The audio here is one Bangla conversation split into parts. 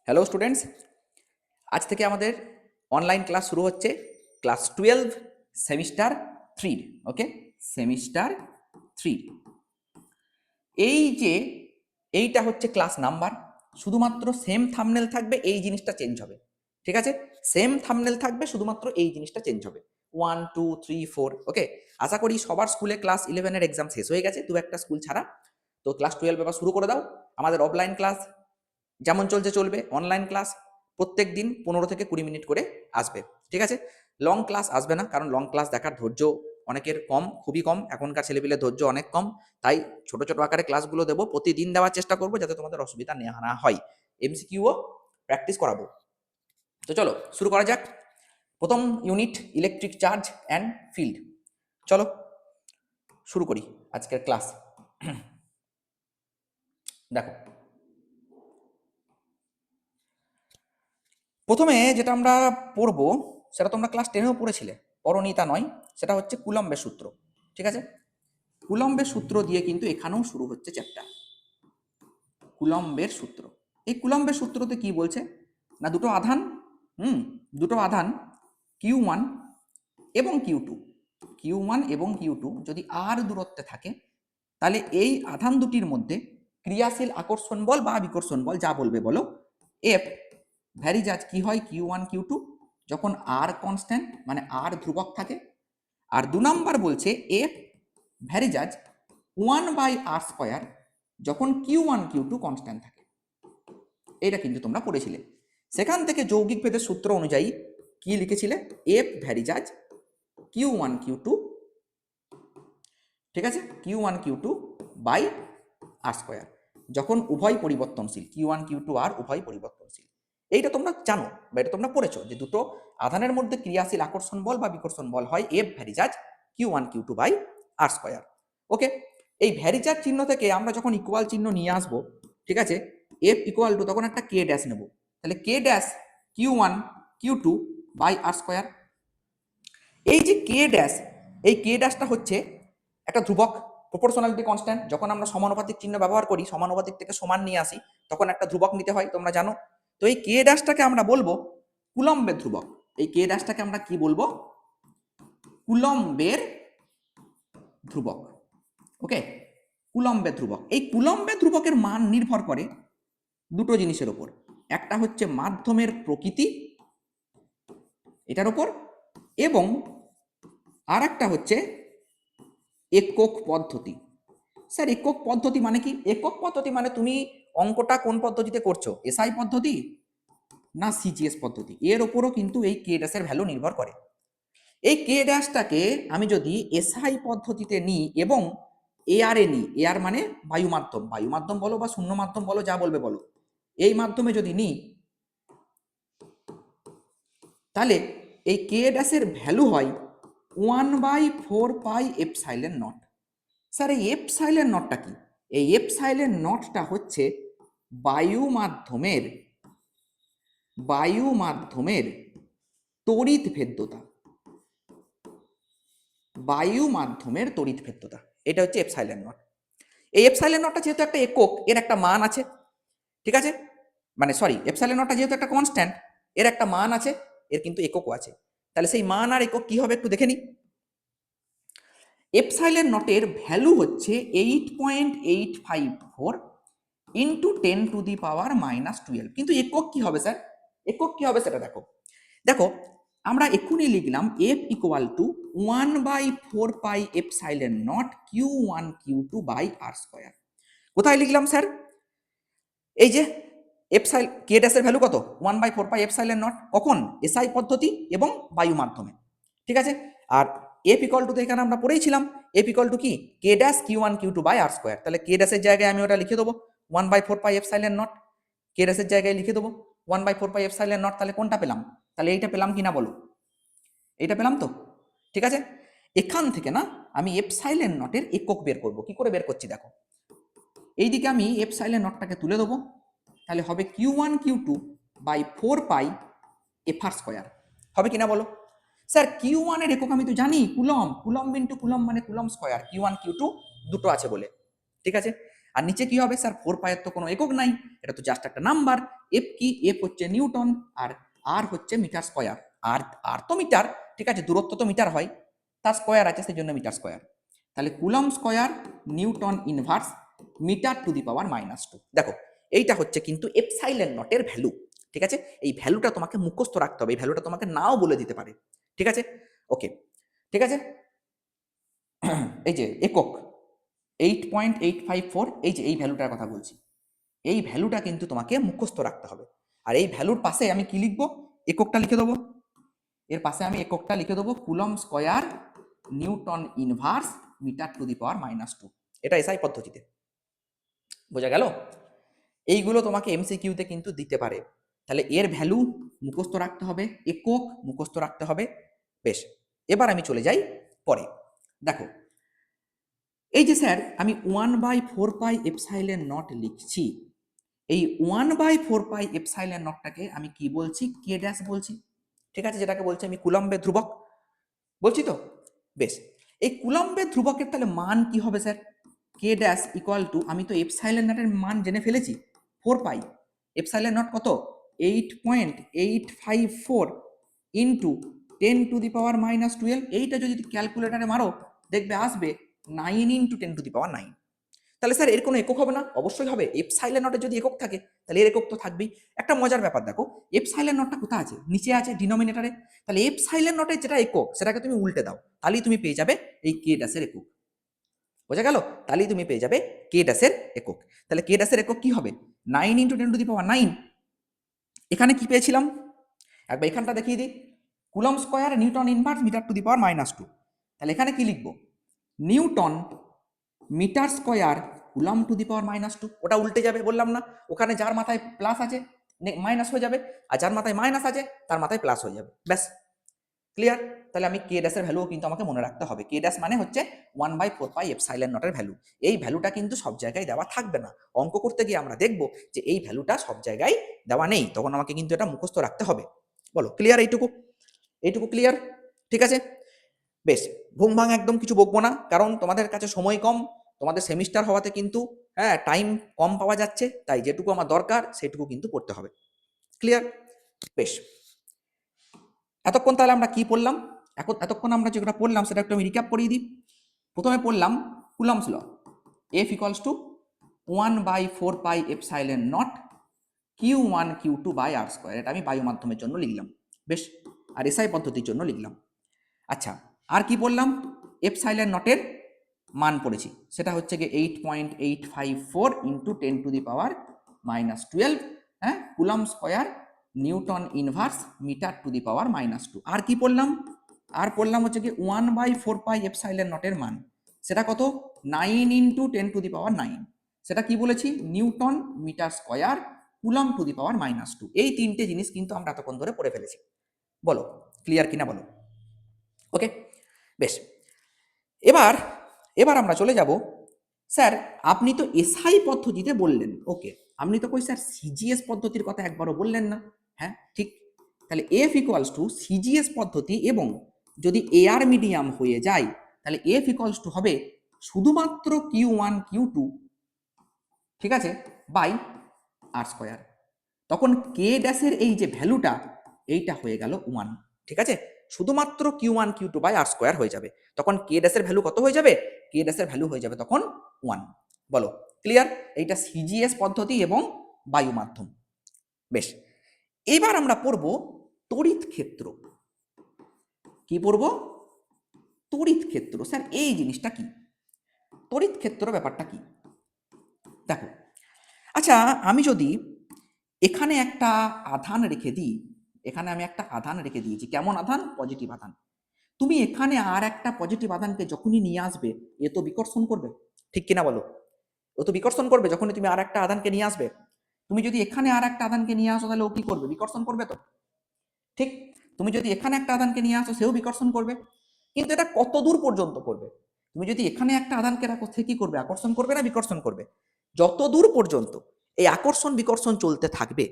হ্যালো স্টুডেন্টস, আজ থেকে আমাদের অনলাইন ক্লাস শুরু হচ্ছে ক্লাস 12 সেমিস্টার 3। ওকে, সেমিস্টার 3। এই যে এইটা হচ্ছে ক্লাস নাম্বার, শুধুমাত্র সেম থাম্বনেল থাকবে, এই জিনিসটা চেঞ্জ হবে। ঠিক আছে, সেম থাম্বনেল থাকবে, শুধুমাত্র এই জিনিসটা চেঞ্জ হবে। 1 2 3 4। ওকে, আশা করি সবার স্কুলে ক্লাস 11-এর এক্সাম শেষ হয়ে গেছে, দু একটা স্কুল ছাড়া। তো ক্লাস 12 এবার শুরু করে দাও। আমাদের অফলাইন ক্লাস যেমন চলছে চলবে, অনলাইন ক্লাস প্রত্যেক দিন 15 থেকে 20 মিনিট করে আসবে। ঠিক আছে, লং ক্লাস আসবে না, কারণ লং ক্লাস দেখার ধৈর্য অনেকের কম, খুবই কম। এখনকার ছেলেপিলের ধৈর্য অনেক কম, তাই ছোট ছোট আকারে ক্লাসগুলো দেবো, প্রতিদিন দেওয়ার চেষ্টা করবো যাতে তোমাদের অসুবিধা না হয়। এমসিকিউও প্র্যাকটিস করাবো। তো চলো শুরু করা যাক। প্রথম unit electric charge and field. চলো শুরু করি আজকের ক্লাস। দেখো, প্রথমে যেটা আমরা পড়বো সেটা তোমরা ক্লাস 10-এও পড়েছিলে, পড়নি তা নয়, সেটা হচ্ছে কুলম্বের সূত্র। ঠিক আছে, কুলম্বের সূত্র দিয়ে কিন্তু এখানেও শুরু হচ্ছে চ্যাপ্টার। কুলম্বের সূত্র, এই কুলম্বের সূত্রতে কি বলছে না, দুটো আধান, দুটো আধান Q1 এবং Q2, Q1 এবং Q2 যদি r দূরত্বে থাকে, তাহলে এই আধান দুটির মধ্যে ক্রিয়াশীল আকর্ষণ বল বা বিকর্ষণ বল যা বলবে বলো, F ভ্যারিজ আজ কি হয় Q1 Q2 যখন r কনস্ট্যান্ট মানে r ধ্রুবক থাকে। আর 2 নাম্বার বলছে F ভ্যারিজ আজ 1/r² যখন Q1 Q2 কনস্ট্যান্ট থাকে। এটা কিন্তু তোমরা পড়েছিলে। সেখান থেকে যৌগিক ভেদের সূত্র অনুযায়ী কি লিখেছিলে, F ভ্যারিজ আজ Q1 Q2, ঠিক আছে, Q1 Q2 বাই r² যখন উভয় পরিবর্তনশীল, Q1 Q2 আর উভয় পরিবর্তনশীল। এইটা তোমরা জানো বা এটা তোমরা পড়েছো যে দুটো আধানের মধ্যে ক্রিয়াশীল আকর্ষণ বল বা বিকর্ষণ বল হয় F ভ্যারিজাজ Q1 Q2 by r²। ওকে, এই ভ্যারিজাজ চিহ্ন থেকে আমরা যখন ইকুয়াল চিহ্ন নিয়ে আসবো, ঠিক আছে, F ইকুয়াল টু তখন একটা K ড্যাশ নেব, তাহলে K dash Q1 Q2 by r²। এই যে K ড্যাশ, এই K ড্যাশটা হচ্ছে একটা ধ্রুবক, প্রপোর্শনালিটি কনস্ট্যান্ট। যখন আমরা সমানুপাতিক চিহ্ন ব্যবহার করি, সমানুপাতিক থেকে সমান নিয়ে আসি, তখন একটা ধ্রুবক নিতে হয়, তোমরা জানো। তো এই কে ড্যাশটাকে আমরা বলবো কুলম্বের ধ্রুবক। এই কে ড্যাশটাকে আমরা কি বলবো, কুলম্বের ধ্রুবক। ওকে, কুলম্বের ধ্রুবক। এই কুলম্বের ধ্রুবকের মান নির্ভর করে দুটো জিনিসের উপর, একটা হচ্ছে মাধ্যমের প্রকৃতি এটার উপর, এবং আর একটা হচ্ছে একক পদ্ধতি। স্যার একক পদ্ধতি মানে কি? একক পদ্ধতি মানে তুমি অঙ্কটা কোন পদ্ধতিতে করছো, এসআই পদ্ধতি না সিজিএস পদ্ধতি, এর ওপরও কিন্তু এই কে ড্যাশের ভ্যালু নির্ভর করে। এই কে ড্যাশটাকে আমি যদি এসআই পদ্ধতিতে নিই এবং এআর এ নিই, এআর মানে বায়ু মাধ্যম, বায়ু মাধ্যম বলো বা শূন্য মাধ্যম বলো, যা বলবে বলো, এই মাধ্যমে যদি নিই, তাহলে এই কে ড্যাশের ভ্যালু হয় 1/4πε0। স্যার এই এপসাইলেন নটটা কি? এই এপসাইলেন নটটা হচ্ছে বায়ু মাধ্যমের তড়িৎ ভেদ্যতা, বায়ু মাধ্যমের তড়িৎ ভেদ্যতা, এটা হচ্ছে এপসাইলেন নট। এই এপসাইলেন নটটা যেহেতু একটা একক, এর একটা মান আছে, ঠিক আছে, মানে সরি, এপসাইলেন নটটা যেহেতু একটা কনস্ট্যান্ট, এর একটা মান আছে, এর কিন্তু এককও আছে। তাহলে সেই মান আর একক কি হবে একটু দেখে নিই। এপসাইলেন নটের ভ্যালু হচ্ছে 8.854 ইন্টু 10⁻⁻12। কিন্তু একক কি হবে স্যার, একক কি হবে সেটা দেখো। দেখো, আমরা এক্ষুনি লিখলাম F equal to 1/4πε0 Q1 Q2 by r²। কোথায় লিখলাম স্যার? এই যে এপসাইল কে ড্যাশের ভ্যালু কত, 1/4πε0, কখন? এসআই পদ্ধতি এবং বায়ু মাধ্যমে, ঠিক আছে। আর এফ ইকুয়াল টু তো এখানে আমরা পড়েইছিলাম, এফ ইকুয়াল টু কি, কে dash Q1 Q2 by r²। তাহলে কে ড্যাশের জায়গায় আমি ওটা লিখে দেবো 1/4πε0, কে ড্যাশের জায়গায় লিখে দেবো 1/4πε0। তাহলে কোনটা পেলাম? তাহলে এইটা পেলাম কিনা বলো, এইটা পেলাম তো, ঠিক আছে। এখান থেকে না আমি এপসাইলেন নটের একক বের করব। কি করে বের করছি দেখো, এইদিকে আমি এপসাইলেন নটটাকে তুলে দেবো, তাহলে হবে Q1 Q2 বাই 4π/r²। হবে কিনা বলো? স্যার Q1 এর একক আমি তো জানি কুলম, কুলম ইন্টু কুলম মানে কুলম স্কয়ার, Q1 Q2 দুটো আছে বলে, ঠিক আছে। আর নিচে কি হবে স্যার, 4 পাইয়ের তো কোনো একক নাই, এটা তো জাস্ট একটা নাম্বার। এফ কি, এফ হচ্ছে নিউটন আর আর হচ্ছে মিটার স্কয়ার। আর আর তো মিটার, ঠিক আছে, দূরত্ব তো মিটার হয়, তার স্কয়ার আছে সেই জন্য মিটার স্কয়ার। তাহলে coulomb square newton inverse metre to the power -2। দেখো এইটা হচ্ছে কিন্তু এপসাইলন নটের ভ্যালু, ঠিক আছে। এই ভ্যালুটা তোমাকে মুখস্থ রাখতে হবে, এই ভ্যালুটা তোমাকে নাও বলে দিতে পারে, ঠিক আছে। ওকে, ঠিক আছে। এই যে একক 8.854, এই যে এই ভ্যালুটার কথা বলছি, এই ভ্যালুটা কিন্তু তোমাকে মুখস্থ রাখতে হবে। আর এই ভ্যালুর পাশে আমি কি লিখবো, এককটা লিখে দেবো, এর পাশে আমি এককটা লিখে দেবো coulomb square newton inverse metre to the power -2। এটা এসআই পদ্ধতিতে, বোঝা গেল। এইগুলো তোমাকে এমসিকিউতে কিন্তু দিতে পারে, তাহলে এর ভ্যালু মুখস্থ রাখতে হবে, একক মুখস্থ রাখতে হবে। বেশ, এবার আমি চলে যাই পরে। দেখো এই যে স্যার আমি 1/4 পাই এপসাইলন নট লিখছি, এই 1/4 পাই এপসাইলন নটটাকে আমি কি বলছি, কে ড্যাশ বলছি, ঠিক আছে, যেটাকে বলছি আমি কুলম্বের ধ্রুবক বলছি তো। বেশ, এই কুলম্বের ধ্রুবকের তাহলে মান কি হবে sir, K dash equal to, আমি তো এপসাইলন নটের মান জেনে ফেলেছি 4 পাই, এপসাইলন নট কত 8.854 ইন্টু 10 টু দি পাওয়ার -12। এইটা যদি ক্যালকুলেটারে মারো দেখবে আসবে 9 ইন্টু 10 টু দি পাওয়ার 9। তাহলে স্যার এর কোনো একক হবে না? অবশ্যই হবে, এপসাইলন নটের যদি একক থাকে তাহলে এর একক তো থাকবেই। একটা মজার ব্যাপার দেখো, এপসাইলন নটটা কোথায় আছে, নিচে আছে ডিনোমিনেটরে, তাহলে এপসাইলন নটের যেটা একক সেটাকে তুমি উল্টে দাও, তাহলেই তুমি পেয়ে যাবে এই কে ড্যাশের একক, বোঝা গেল, তাহলেই তুমি পেয়ে যাবে কে ড্যাশের একক। তাহলে কে ড্যাশের একক কি হবে, 9 ইন্টু 10 টু দি পাওয়ার 9। এখানে কি পেয়েছিলাম, একবার এখানটা দেখিয়ে দিই, coulomb square newton inverse metre to the power -2। তাহলে এখানে কি লিখবো, newton metre square coulomb to the power -2। ওটা উল্টে যাবে বললাম না, ওখানে যার মাথায় প্লাস আছে মাইনাস হয়ে যাবে, আর যার মাথায় মাইনাস আছে তার মাথায় প্লাস হয়ে যাবে, ব্যাস ক্লিয়ার। তাহলে আমি কে ড্যাশের ভ্যালুও কিন্তু আমাকে মনে রাখতে হবে, কে ড্যাশ মানে হচ্ছে 1/4 পাই এপসাইলন নটের ভ্যালু। এই ভ্যালুটা কিন্তু সব জায়গায় দেওয়া থাকবে না, অঙ্ক করতে গিয়ে আমরা দেখব যে এই ভ্যালুটা সব জায়গায় দেওয়া নেই, তখন আমাকে কিন্তু এটা মুখস্থ রাখতে হবে। বলো ক্লিয়ার, এইটুকু এইটুকু ক্লিয়ার, ঠিক আছে। বেশ, ঘুম ভাঙ একদম কিছু বকবো না, কারণ তোমাদের কাছে সময় কম, তোমাদের সেমিস্টার হওয়াতে কিন্তু হ্যাঁ টাইম কম পাওয়া যাচ্ছে, তাই যেটুকু আমার দরকার সেটুকু কিন্তু পড়তে হবে, ক্লিয়ার। বেশ, এতক্ষণ তাহলে আমরা কি পড়লাম, এতক্ষণ আমরা যেটা পড়লাম সেটা একটু আমি রিক্যাপ করিয়ে দিই। প্রথমে পড়লাম Coulomb's law, F equals to 1/4 pi epsilon naught Q1 Q2 by r square, এটা আমি বায়ু মাধ্যমের জন্য লিখলাম। বেশ, আর এসআই পদ্ধতির জন্য লিখলাম। আচ্ছা, আর কি বললাম, এপসাইলন নটের মান পড়েছি, সেটা হচ্ছে গিয়ে 8.854 ইন্টু 10 টু দি পাওয়ার -12, হ্যাঁ, coulomb square newton inverse metre to the power -2। আর কি পড়লাম, আর পড়লাম হচ্ছে কি 1/4 পাই এপসাইলন নটের মান, সেটা কত 9 ইন্টু 10 টু দি পাওয়ার 9, সেটা কি বলেছি newton metre square coulomb to the power -2। এই তিনটে জিনিস কিন্তু আমরা এতক্ষণ ধরে পড়ে ফেলেছি, বলো ক্লিয়ার কিনা বলো। ওকে, বেশ, এবার এবার আমরা চলে যাব, স্যার আপনি তো এসআই পদ্ধতিতে বললেন, ওকে, আপনি তো কই স্যার সিজিএস পদ্ধতির কথা একবারও বললেন না। হ্যাঁ ঠিক, তাহলে এফ ইকুয়ালস টু সিজিএস পদ্ধতি, এবং যদি এআর মিডিয়াম হয়ে যায় তাহলে এফ ইকুয়ালস টু হবে শুধুমাত্র Q1 Q2, ঠিক আছে, বাই আর স্কোয়ার। তখন কে ড্যাশের এই যে ভ্যালুটা এইটা হয়ে গেল 1, ঠিক আছে, শুধুমাত্র Q1 Q2 by r square হয়ে যাবে, তখন কে ড্যাশের ভ্যালু কত হয়ে যাবে, কে ড্যাশের ভ্যালু হয়ে যাবে তখন 1। বলো ক্লিয়ার, এইটা সিজিএস পদ্ধতি এবং বায়ু মাধ্যম। বেশ, এবার আমরা পড়ব তড়িৎ ক্ষেত্র। কি পড়ব, তড়িৎ ক্ষেত্র। স্যার এই জিনিসটা কি, তড়িৎ ক্ষেত্র ব্যাপারটা কি, দেখো, আচ্ছা আমি যদি এখানে একটা আধান রেখে দিই, এখানে আমি একটা আধান রেখে দিয়েছি, কেমন আধান, পজিটিভ আধান, তুমি এখানে আর একটা পজিটিভ আধানকে যখনই নিয়ে আসবে এ তো বিকর্ষণ করবে, ঠিক কিনা বলো, ও তো বিকর্ষণ করবে যখনই তুমি আর একটা আধানকে নিয়ে আসবে। তুমি যদি এখানে আর একটা আধানকে নিয়ে আসো তাহলে ও কি করবে, বিকর্ষণ করবে তো, ঠিক। তুমি যদি এখানে একটা আধানকে নিয়ে আসো সেও বিকর্ষণ করবে, কিন্তু এটা কত দূর পর্যন্ত করবে, তুমি যদি এখানে একটা আধানকে রাখো সে কি করবে, আকর্ষণ করবে না বিকর্ষণ করবে, যত দূর পর্যন্ত এই আকর্ষণ বিকর্ষণ চলতে থাকবে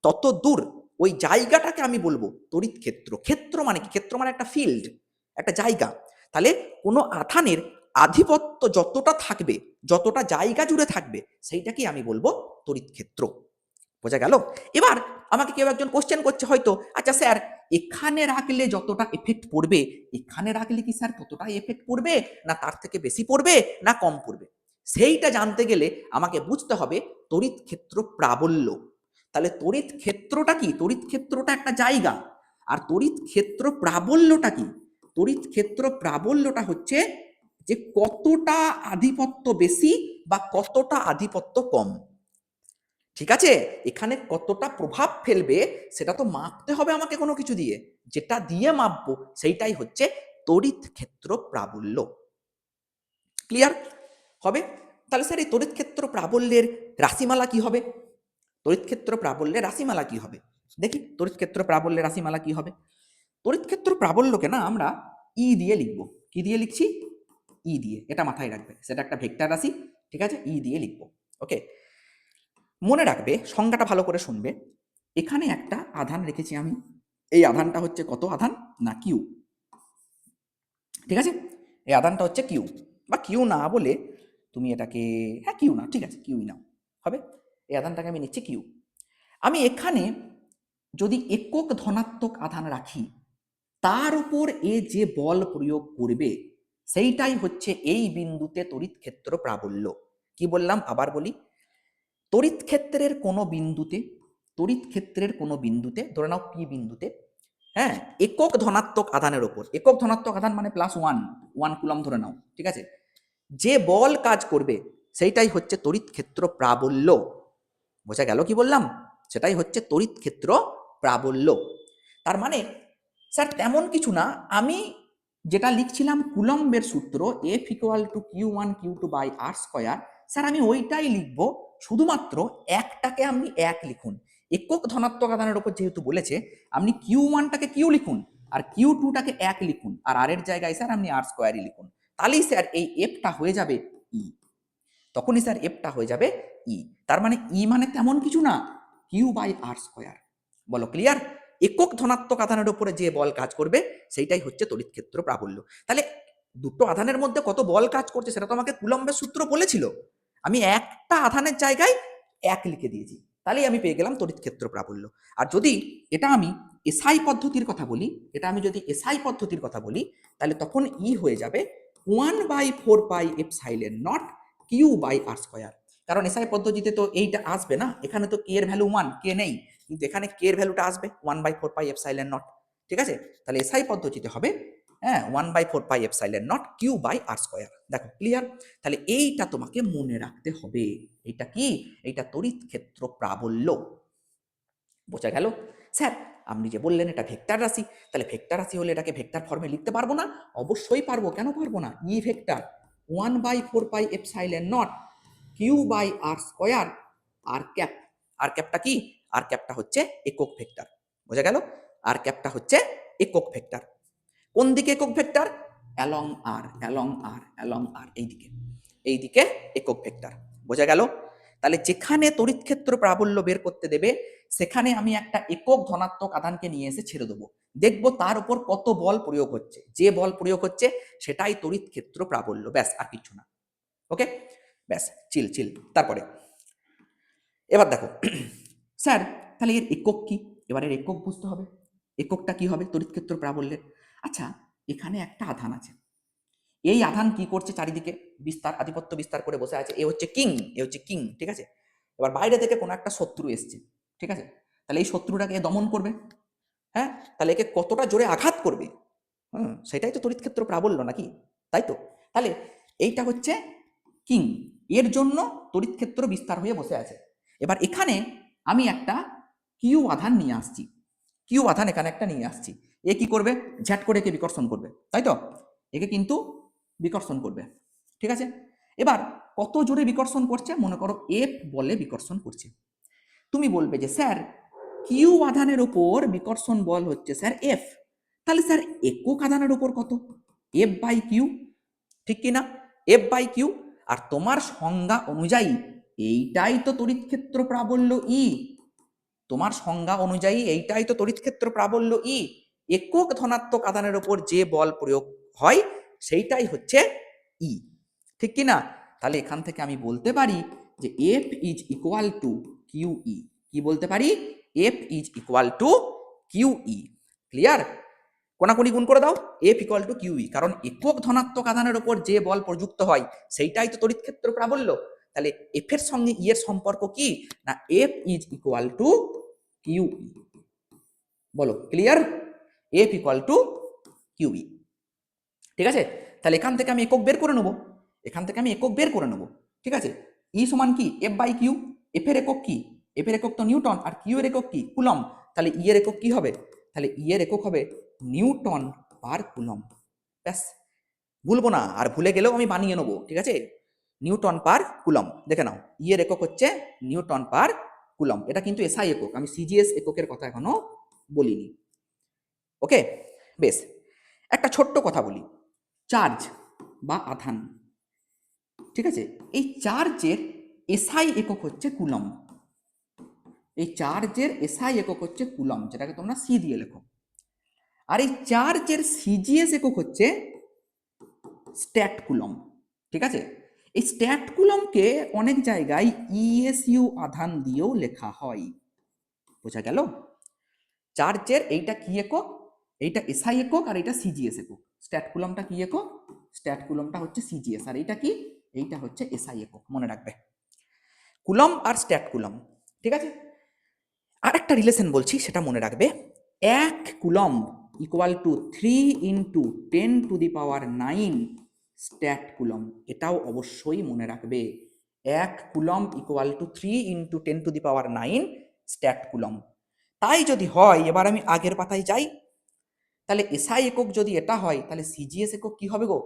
তত দূর ওই জায়গাটাকে আমি বলবো তড়িৎ ক্ষেত্র। ক্ষেত্র মানে কি, ক্ষেত্র মানে একটা ফিল্ড, একটা জায়গা। তাহলে কোনো আধানের আধিপত্য যতটা থাকবে, যতটা জায়গা জুড়ে থাকবে, সেইটাকেই আমি বলবো তড়িৎ ক্ষেত্র। বোঝা গেল? এবার আমাকে কেউ একজন কোশ্চেন করছে হয়তো, আচ্ছা স্যার এখানে রাখলে যতটা এফেক্ট পড়বে, এখানে রাখলে কি স্যার ততটা এফেক্ট পড়বে, না তার থেকে বেশি পড়বে, না কম পড়বে? সেইটা জানতে গেলে আমাকে বুঝতে হবে তড়িৎ ক্ষেত্র প্রাবল্য। তাহলে তড়িৎ ক্ষেত্রটা কি? তড়িৎ ক্ষেত্রটা একটা জায়গা। আর তড়িৎ ক্ষেত্র প্রাবল্যটা কি? তড়িৎ ক্ষেত্র প্রাবল্যটা হচ্ছে যে কতটা আধিপত্য বেশি বা কতটা আধিপত্য কম। ঠিক আছে, এখানে কতটা প্রভাব ফেলবে সেটা তো মাপতে হবে আমাকে কোনো কিছু দিয়ে, যেটা দিয়ে মাপবো সেইটাই হচ্ছে তড়িৎ ক্ষেত্র প্রাবল্য। ক্লিয়ার হবে? তাহলে স্যার এই তড়িৎ ক্ষেত্র প্রাবল্যের রাশিমালা কি হবে? তড়িৎ ক্ষেত্র প্রাবল্যের রাশিমালা কি হবে? দেখি তড়িৎ ক্ষেত্র প্রাবল্যের রাশিমালা কি হবে। তড়িৎ ক্ষেত্র প্রাবল্যকে না আমরা ই দিয়ে লিখবো। কি দিয়ে লিখছি? ই দিয়ে। এটা মাথায় রাখবে, সেটা একটা ভেক্টর রাশি। ঠিক আছে, ই দিয়ে লিখবো। ওকে, মনে রাখবে, সংজ্ঞাটা ভালো করে শুনবে। এখানে একটা আধান রেখেছি আমি, এই আধানটা হচ্ছে কত আধান, না কিউ। ঠিক আছে, এই আধানটা হচ্ছে কিউ, বা কিউ না বলে তুমি এটাকে, হ্যাঁ কিউ না, ঠিক আছে কিউই নাও হবে। এই আধানটাকে আমি নিচ্ছি কিউ। আমি এখানে যদি একক ধনাত্মক আধান রাখি, তার উপর এ যে বল প্রয়োগ করবে সেইটাই হচ্ছে এই বিন্দুতে তড়িৎ ক্ষেত্র প্রাবল্য। কি বললাম আবার বলি, তড়িৎ ক্ষেত্রের কোনো বিন্দুতে, তড়িৎ ক্ষেত্রের কোনো বিন্দুতে, ধরে নাও পি বিন্দুতে, হ্যাঁ, একক ধনাত্মক আধানের ওপর, একক ধনাত্মক আধান মানে +1 কুলম ধরে নাও, ঠিক আছে, যে বল কাজ করবে সেইটাই হচ্ছে তড়িৎ ক্ষেত্র প্রাবল্য। বোঝা গেল কি বললাম? সেটাই হচ্ছে তড়িৎ ক্ষেত্র প্রাবল্য। তার মানে স্যার তেমন কিছু না, আমি যেটা লিখছিলাম কুলম্বের সূত্র F equal two Q1Q2/r², sir আমি ওইটাই লিখবো, শুধুমাত্র একটাকে আপনি এক লিখুন। একক ধনাত্মক আধানের উপর যেহেতু বলেছে, আপনি Q1টাকে কিউ লিখুন আর Q2টাকে এক লিখুন, আর আর এর জায়গায় স্যার আপনি r² লিখুন। তাহলেই স্যার এই এফটা হয়ে যাবে ই। তখনই স্যার এফটা হয়ে যাবে ই। তার মানে ই মানে তেমন কিছু না, Q/r²। বলো ক্লিয়ার? একক ধনাত্মক আধানের উপরে যে বল কাজ করবে সেইটাই হচ্ছে তড়িৎ ক্ষেত্র প্রাবল্য। তাহলে দুটো আধানের মধ্যে কত বল কাজ করছে সেটা তো আমাকে কুলম্বের সূত্র বলেছিল, আমি একটা আধানের জায়গায় এক লিখে দিয়েছি, তাহলেই আমি পেয়ে গেলাম তড়িৎ ক্ষেত্র প্রাবল্য। আর যদি এটা আমি এসআই পদ্ধতির কথা বলি, এটা আমি যদি এসআই পদ্ধতির কথা বলি, তাহলে তখন ই হয়ে যাবে 1/4πε0 Q/r²। কারণ এসআই পদ্ধতিতে তো এইটা আসবে না, এখানে তো কে এর ভ্যালু 1, কে নেই, কিন্তু এখানে কে এর ভ্যালুটা আসবে 1/4πε0। ঠিক আছে, তাহলে এসআই পদ্ধতিতে হবে, হ্যাঁ, 1/4πε0 Q/r²। দেখো ক্লিয়ার? তাহলে এইটা তোমাকে মনে রাখতে হবে। এইটা কি? এইটা তড়িৎ ক্ষেত্র প্রাবল্য। বোঝা গেল? স্যার আপনি যে বললেন এটা ভেক্টর রাশি, তাহলে ভেক্টর রাশি হলে এটাকে ভেক্টর ফর্মে লিখতে পারবো না? অবশ্যই পারবো, কেন পারবো না? ই ভেক্টর 1/4πε0 Q/r², আর ক্যাপ। আর ক্যাপটা কি? আর ক্যাপটা হচ্ছে একক ভেক্টর। বোঝা গেল? আর ক্যাপটা হচ্ছে একক ভেক্টর। কোন দিকে একক ভেক্টর? অ্যালং আর, অ্যালং আর, অ্যালং আর, এইদিকে, এইদিকে একক ভেক্টর। বোঝা গেল? তাহলে যেখানে তড়িৎ ক্ষেত্র প্রাবল্য বের করতে দেবে সেখানে আমি একটা একক ধনাত্মক আধানকে নিয়ে এসে ছেড়ে দেবো, দেখবো তার উপর কত বল প্রয়োগ হচ্ছে, যে বল প্রয়োগ হচ্ছে সেটাই তড়িৎ ক্ষেত্র প্রাবল্য, ব্যাস আর কিছু না। ওকে, ব্যাস, চিল চিল। তারপরে এবার দেখো স্যার তাহলে এর একক কি? এবার এর একক বুঝতে হবে, এককটা কি হবে তড়িৎ ক্ষেত্র প্রাবল্যের। আচ্ছা, এখানে একটা আধান আছে, এই আধান কি করছে, চারিদিকে বিস্তার, আধিপত্য বিস্তার করে বসে আছে, এ হচ্ছে কিং, এ হচ্ছে কিং, ঠিক আছে। এবার বাইরে থেকে কোনো একটা শত্রু এসছে, ঠিক আছে, তাহলে এই শত্রুটাকে দমন করবে, হ্যাঁ, তাহলে একে কতটা জোরে আঘাত করবে, সেটাই তো তড়িৎ ক্ষেত্র প্রাবল্য নাকি, তাই তো? তাহলে এইটা হচ্ছে কিং, এর জন্য তড়িৎ ক্ষেত্র বিস্তার হয়ে বসে আছে। এবার এখানে আমি একটা কিউ আধান নিয়ে আসছি, কিউ আধান এখানে একটা নিয়ে আসছি, এ কি করবে, ঝ্যাট করে একে বিকর্ষণ করবে, তাই তো? একে কিন্তু বিকর্ষণ করবে, ঠিক আছে। এবার কত জোরে বিকর্ষণ করছে, মনে করো এফ বলে বিকর্ষণ করছে। তুমি বলবে যে স্যার কিউ আধানের উপর বিকর্ষণ বল হচ্ছে স্যার এফ, তাহলে স্যার একক আধানের উপর কত, F/Q, ঠিক কি না? F/Q। আর তোমার সংজ্ঞা অনুযায়ী এইটাই তো তড়িৎ ক্ষেত্র প্রাবল্য ই, তোমার সংজ্ঞা অনুযায়ী এইটাই তো তড়িৎ ক্ষেত্র প্রাবল্য ই। একক ধনাত্মক আধানের উপর যে বল প্রয়োগ হয় সেইটাই হচ্ছে ই, ঠিক কি না? তাহলে এখান থেকে আমি বলতে পারি যে F is equal to Q E. কি বলতে পারি? F is equal to Q E. Clear? কোনাকুনি গুণ করে দাও, F equal to Q E, কারণ একক ধনাত্মক আধানের উপর যে বল প্রযুক্ত হয় সেইটাই তো তড়িৎ ক্ষেত্র প্রাবল্য। তাহলে এফ এর সঙ্গে ই এর সম্পর্ক কি না, F is equal to Q E. বলো clear? F equal to Q E. ঠিক আছে, তাহলে এখান থেকে আমি একক বের করে নেবো, এখান থেকে আমি একক বের করে নেবো। ঠিক আছে, ই সমান কি এফ বাই কিউ। এফ এর একক কি? এফ এর একক তো নিউটন, আর কিউ এর একক কি? কুলম। তাহলে ই এর একক কি হবে? তাহলে ই এর একক হবে নিউটন পার কুলম। ব্যাস, ভুলবো না, আর ভুলে গেলেও আমি বানিয়ে নেবো। ঠিক আছে, নিউটন পার কুলম। দেখে নাও, ই এর একক হচ্ছে নিউটন পার কুলম। এটা কিন্তু এসআই একক, আমি সিজিএস এককের কথা এখনো বলিনি। ওকে, বেশ, একটা ছোট্ট কথা বলি, চার্জ বা আধান। ঠিক আছে, এই চার্জের এসআই একক হচ্ছে কুলম। এই চার্জের এসআই একক হচ্ছে কুলম, যেটাকে তোমরা সি দিয়ে লেখো। আর এই চার্জের সিজিএস একক হচ্ছে স্ট্যাট কুলম। ঠিক আছে, এই স্ট্যাট কুলমকে অনেক জায়গায় ইএসইউ আধান দিয়েও লেখা হয়। বোঝা গেল? চার্জের এইটা কি একক, এইটা এসআই একক, আর এইটা সিজিএস একক। স্ট্যাট কুলমটা কি একক? স্ট্যাট কুলমটা হচ্ছে সিজিএস, আর এইটা কি? এইটা হচ্ছে এসআই একক। মনে রাখবে, কুলম আর স্ট্যাট কুলম। ঠিক আছে, আর একটা রিলেশন বলছি, সেটা মনে রাখবে। 1 coulomb equal to 3 into 10⁹ stat coulomb. এটাও অবশ্যই মনে রাখবে, 1 coulomb equal to 3 into 10⁹ stat coulomb. তাই যদি হয়, এবার আমি আগের পাতায় যাই, তাহলে এসআই একক যদি এটা হয়, তাহলে সিজিএস একক কি হবে গো?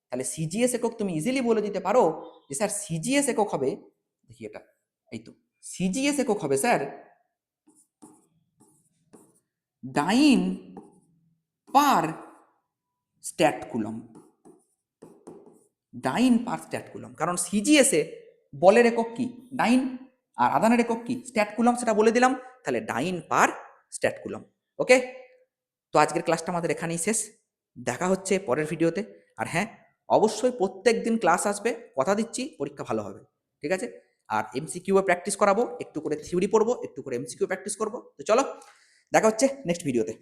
তাহলে সিজিএস একক তুমি ইজিলি বলে দিতে পারো যে স্যার সিজিএস একক হবে, দেখি এটা, এই তো, সিজিএস একক হবে স্যার ডাইন পার স্ট্যাট কুলম। ডাইন পার স্ট্যাট কুলম, কারণ সিজিএস এ বলের একক কি? ডাইন, আর আধানের একক কি? স্ট্যাট কুলম, সেটা বলে দিলাম। তাহলে ডাইন পার স্ট্যাট কুলম। ওকে, তো আজকের ক্লাসটা আমাদের এখানেই শেষ। দেখা হচ্ছে পরের ভিডিওতে। আর হ্যাঁ, অবশ্যই প্রত্যেক দিন ক্লাস আসবে, কথা দিচ্ছি পরীক্ষা ভালো হবে। ঠিক আছে, আর এমসিকিউ প্র্যাকটিস করাবো, একটু করে থিওরি পড়বো, একটু করে এমসিকিউ প্র্যাকটিস করবো। তো চলো, দেখা হচ্ছে নেক্সট ভিডিওতে।